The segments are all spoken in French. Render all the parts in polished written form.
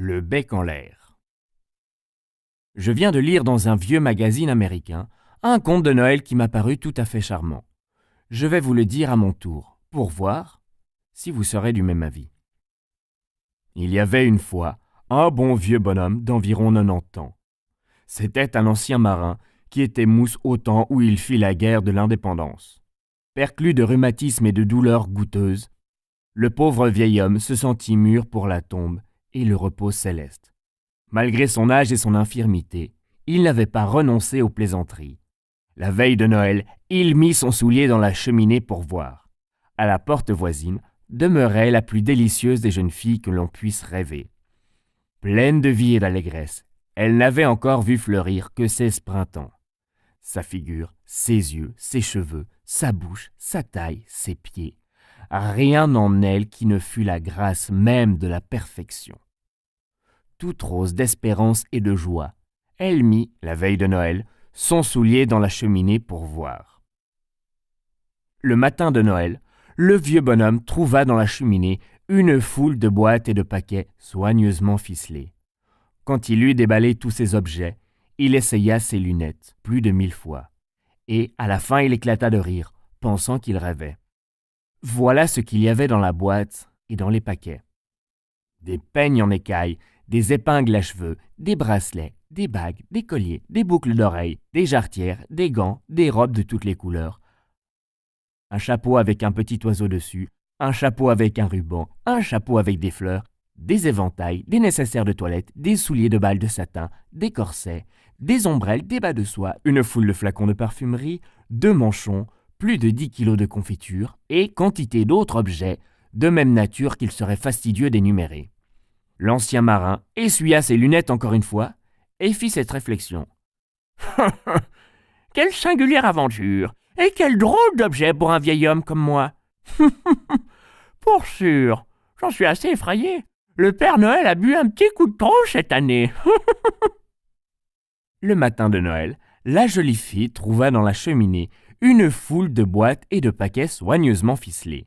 Le bec en l'air. Je viens de lire dans un vieux magazine américain un conte de Noël qui m'a paru tout à fait charmant. Je vais vous le dire à mon tour, pour voir si vous serez du même avis. Il y avait une fois un bon vieux bonhomme d'environ 90 ans. C'était un ancien marin qui était mousse au temps où il fit la guerre de l'indépendance. Perclus de rhumatisme et de douleurs goûteuses, le pauvre vieil homme se sentit mûr pour la tombe et le repos céleste. Malgré son âge et son infirmité, il n'avait pas renoncé aux plaisanteries. La veille de Noël, il mit son soulier dans la cheminée pour voir. À la porte voisine demeurait la plus délicieuse des jeunes filles que l'on puisse rêver. Pleine de vie et d'allégresse, elle n'avait encore vu fleurir que 16 printemps. Sa figure, ses yeux, ses cheveux, sa bouche, sa taille, ses pieds, rien en elle qui ne fût la grâce même de la perfection. Toute rose d'espérance et de joie, elle mit, la veille de Noël, son soulier dans la cheminée pour voir. Le matin de Noël, le vieux bonhomme trouva dans la cheminée une foule de boîtes et de paquets soigneusement ficelés. Quand il eut déballé tous ces objets, il essaya ses lunettes plus de 1000 fois. Et à la fin, il éclata de rire, pensant qu'il rêvait. Voilà ce qu'il y avait dans la boîte et dans les paquets. Des peignes en écailles, des épingles à cheveux, des bracelets, des bagues, des colliers, des boucles d'oreilles, des jarretières, des gants, des robes de toutes les couleurs. Un chapeau avec un petit oiseau dessus, un chapeau avec un ruban, un chapeau avec des fleurs, des éventails, des nécessaires de toilette, des souliers de balle de satin, des corsets, des ombrelles, des bas de soie, une foule de flacons de parfumerie, 2 manchons, plus de 10 kilos de confiture et quantité d'autres objets de même nature qu'il serait fastidieux d'énumérer. L'ancien marin essuya ses lunettes encore une fois et fit cette réflexion. « Quelle singulière aventure! Et quel drôle d'objet pour un vieil homme comme moi! Pour sûr, j'en suis assez effrayé. Le Père Noël a bu un petit coup de trop cette année. » Le matin de Noël, la jolie fille trouva dans la cheminée une foule de boîtes et de paquets soigneusement ficelés.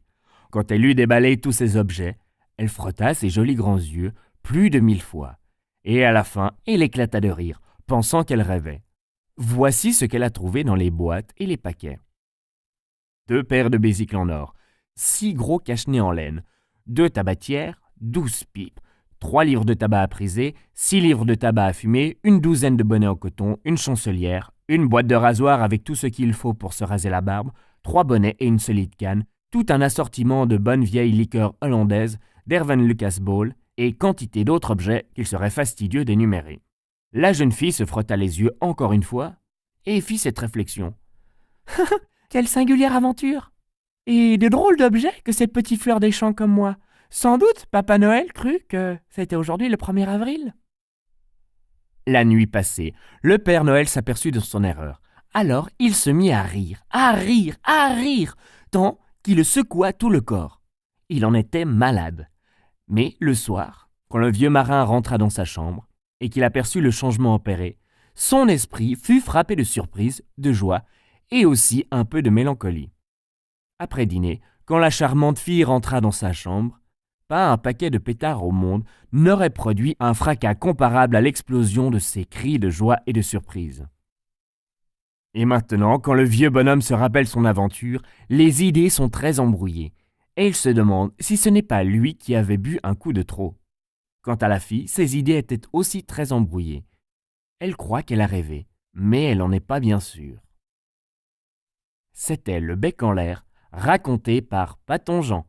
Quand elle eut déballé tous ces objets, elle frotta ses jolis grands yeux plus de 1000 fois. Et à la fin, elle éclata de rire, pensant qu'elle rêvait. Voici ce qu'elle a trouvé dans les boîtes et les paquets. 2 paires de besicles en or, 6 gros cache-nez en laine, 2 tabatières, 12 pipes, 3 livres de tabac à priser, 6 livres de tabac à fumer, une douzaine de bonnets en coton, une chancelière, une boîte de rasoir avec tout ce qu'il faut pour se raser la barbe, 3 bonnets et une solide canne, tout un assortiment de bonnes vieilles liqueurs hollandaises, d'Herven Lucas Ball et quantité d'autres objets qu'il serait fastidieux d'énumérer. La jeune fille se frotta les yeux encore une fois et fit cette réflexion. « Quelle singulière aventure! Et de drôles d'objets que cette petite fleur des champs comme moi. Sans doute, Papa Noël crut que c'était aujourd'hui le 1er avril. » La nuit passée, le Père Noël s'aperçut de son erreur. Alors il se mit à rire, tant qu'il secoua tout le corps. Il en était malade. Mais le soir, quand le vieux marin rentra dans sa chambre et qu'il aperçut le changement opéré, son esprit fut frappé de surprise, de joie et aussi un peu de mélancolie. Après dîner, quand la charmante fille rentra dans sa chambre, pas un paquet de pétards au monde n'aurait produit un fracas comparable à l'explosion de ses cris de joie et de surprise. Et maintenant, quand le vieux bonhomme se rappelle son aventure, les idées sont très embrouillées, et il se demande si ce n'est pas lui qui avait bu un coup de trop. Quant à la fille, ses idées étaient aussi très embrouillées. Elle croit qu'elle a rêvé, mais elle n'en est pas bien sûre. C'était Le bec en l'air, raconté par Paton Jean.